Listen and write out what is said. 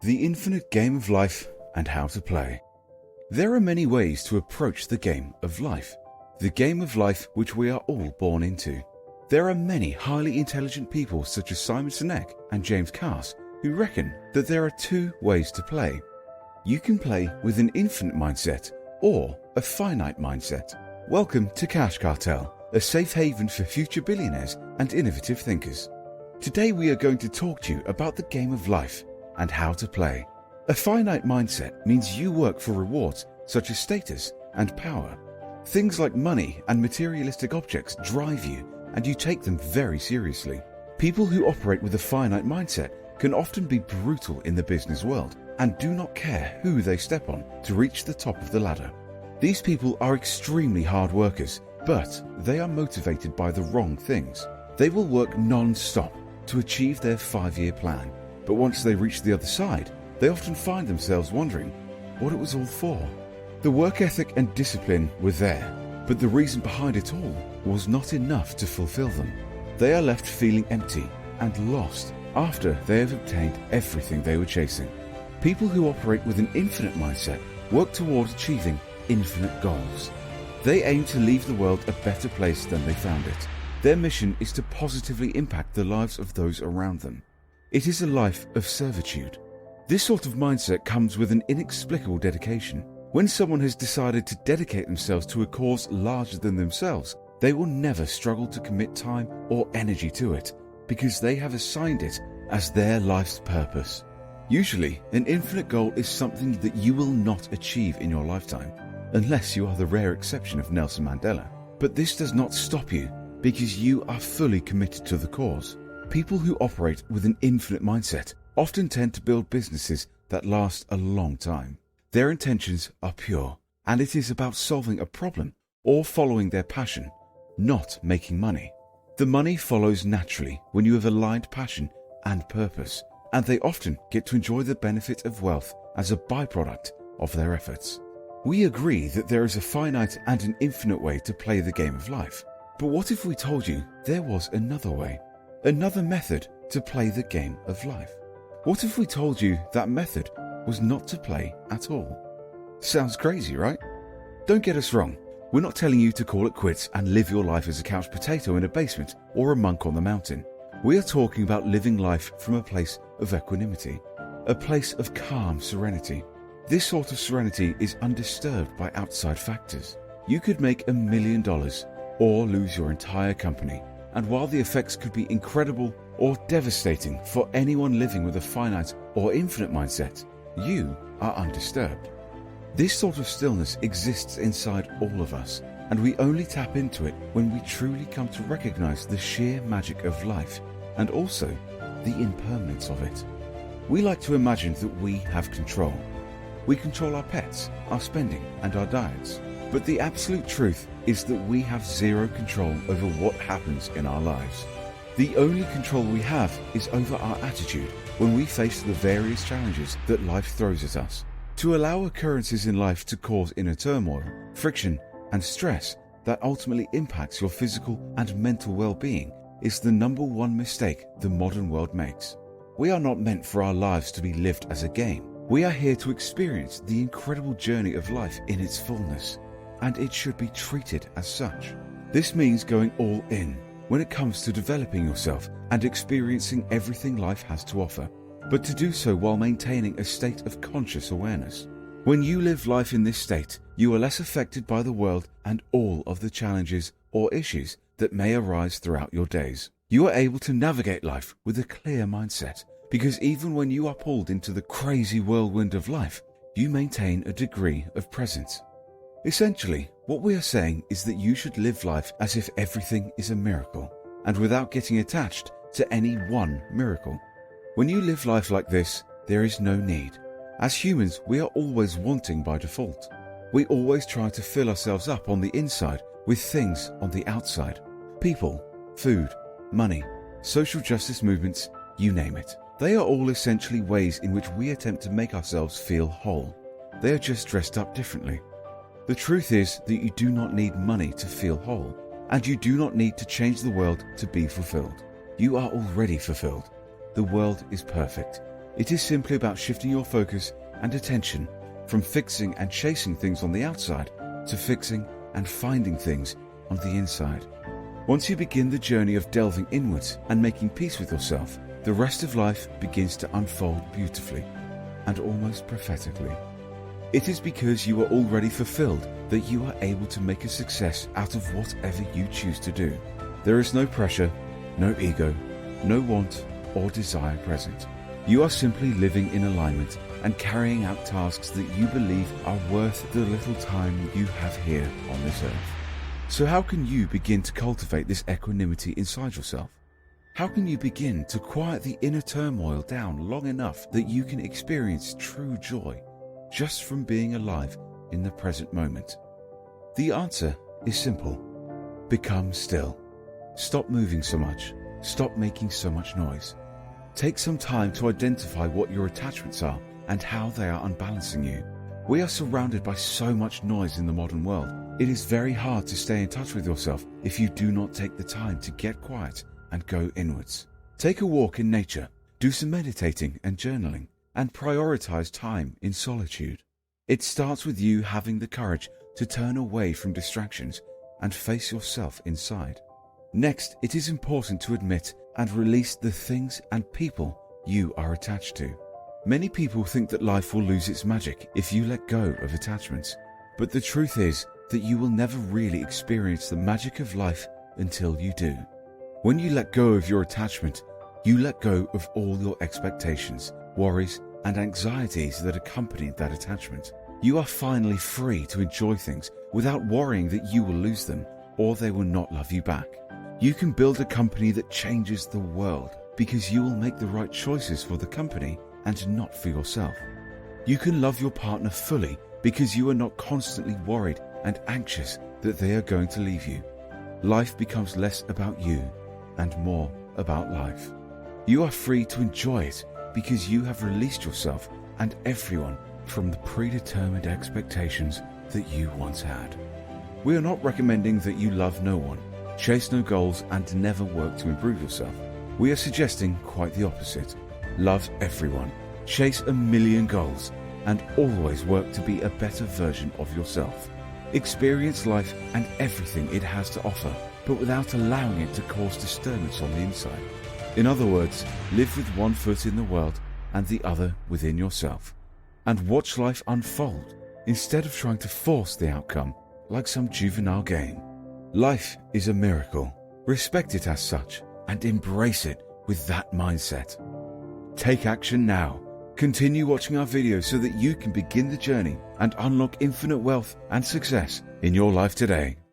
The infinite game of life and how to play. There are many ways to approach the game of life. The game of life which we are all born into. There are many highly intelligent people such as Simon Sinek and James Cass who reckon that there are two ways to play. You can play with an infinite mindset or a finite mindset. Welcome to Cash Cartel, a safe haven for future billionaires and innovative thinkers. Today we are going to talk to you about the game of life and how to play. A finite mindset means you work for rewards such as status and power. Things like money and materialistic objects drive you, and you take them very seriously. People who operate with a finite mindset can often be brutal in the business world and do not care who they step on to reach the top of the ladder. These people are extremely hard workers, but they are motivated by the wrong things. They will work non-stop to achieve their 5-year plan. But once they reach the other side, they often find themselves wondering what it was all for. The work ethic and discipline were there, but the reason behind it all was not enough to fulfill them. They are left feeling empty and lost after they have obtained everything they were chasing. People who operate with an infinite mindset work toward achieving infinite goals. They aim to leave the world a better place than they found it. Their mission is to positively impact the lives of those around them. It is a life of servitude. This sort of mindset comes with an inexplicable dedication. When someone has decided to dedicate themselves to a cause larger than themselves, they will never struggle to commit time or energy to it because they have assigned it as their life's purpose. Usually, an infinite goal is something that you will not achieve in your lifetime, unless you are the rare exception of Nelson Mandela. But this does not stop you because you are fully committed to the cause. People who operate with an infinite mindset often tend to build businesses that last a long time. Their intentions are pure, and it is about solving a problem or following their passion, not making money. The money follows naturally when you have aligned passion and purpose, and they often get to enjoy the benefit of wealth as a byproduct of their efforts. We agree that there is a finite and an infinite way to play the game of life. But what if we told you there was another way? Another method to play the game of life? What if we told you that method was not to play at all? Sounds crazy, right? Don't get us wrong. We're not telling you to call it quits and live your life as a couch potato in a basement or a monk on the mountain. We are talking about living life from a place of equanimity, a place of calm serenity. This sort of serenity is undisturbed by outside factors. You could make $1 million or lose your entire company. And while the effects could be incredible or devastating for anyone living with a finite or infinite mindset, you are undisturbed. This sort of stillness exists inside all of us, and we only tap into it when we truly come to recognize the sheer magic of life and also the impermanence of it. We like to imagine that we have control. We control our pets, our spending, and our diets. But the absolute truth is that we have zero control over what happens in our lives. The only control we have is over our attitude when we face the various challenges that life throws at us. To allow occurrences in life to cause inner turmoil, friction, and stress that ultimately impacts your physical and mental well-being is the number one mistake the modern world makes. We are not meant for our lives to be lived as a game. We are here to experience the incredible journey of life in its fullness, and it should be treated as such. This means going all in when it comes to developing yourself and experiencing everything life has to offer, but to do so while maintaining a state of conscious awareness. When you live life in this state, you are less affected by the world and all of the challenges or issues that may arise throughout your days. You are able to navigate life with a clear mindset, because even when you are pulled into the crazy whirlwind of life, you maintain a degree of presence. Essentially, what we are saying is that you should live life as if everything is a miracle, and without getting attached to any one miracle. When you live life like this, there is no need. As humans, we are always wanting by default. We always try to fill ourselves up on the inside with things on the outside. People, food, money, social justice movements, you name it. They are all essentially ways in which we attempt to make ourselves feel whole. They are just dressed up differently. The truth is that you do not need money to feel whole, and you do not need to change the world to be fulfilled. You are already fulfilled. The world is perfect. It is simply about shifting your focus and attention from fixing and chasing things on the outside to fixing and finding things on the inside. Once you begin the journey of delving inwards and making peace with yourself, the rest of life begins to unfold beautifully and almost prophetically. It is because you are already fulfilled that you are able to make a success out of whatever you choose to do. There is no pressure, no ego, no want or desire present. You are simply living in alignment and carrying out tasks that you believe are worth the little time you have here on this earth. So how can you begin to cultivate this equanimity inside yourself? How can you begin to quiet the inner turmoil down long enough that you can experience true joy just from being alive in the present moment? The answer is simple. Become still. Stop moving so much. Stop making so much noise. Take some time to identify what your attachments are and how they are unbalancing you. We are surrounded by so much noise in the modern world. It is very hard to stay in touch with yourself if you do not take the time to get quiet and go inwards. Take a walk in nature, do some meditating and journaling, and prioritize time in solitude. It starts with you having the courage to turn away from distractions and face yourself inside. Next, it is important to admit and release the things and people you are attached to. Many people think that life will lose its magic if you let go of attachments. But the truth is that you will never really experience the magic of life until you do. When you let go of your attachment, you let go of all your expectations, worries, and anxieties that accompanied that attachment. You are finally free to enjoy things without worrying that you will lose them or they will not love you back. You can build a company that changes the world because you will make the right choices for the company and not for yourself. You can love your partner fully because you are not constantly worried and anxious that they are going to leave you. Life becomes less about you and more about life. You are free to enjoy it because you have released yourself and everyone from the predetermined expectations that you once had. We are not recommending that you love no one, chase no goals, and never work to improve yourself. We are suggesting quite the opposite. Love everyone, chase 1,000,000 goals, and always work to be a better version of yourself. Experience life and everything it has to offer, but without allowing it to cause disturbance on the inside. In other words, live with one foot in the world and the other within yourself, and watch life unfold instead of trying to force the outcome like some juvenile game. Life is a miracle. Respect it as such and embrace it with that mindset. Take action now. Continue watching our videos so that you can begin the journey and unlock infinite wealth and success in your life today.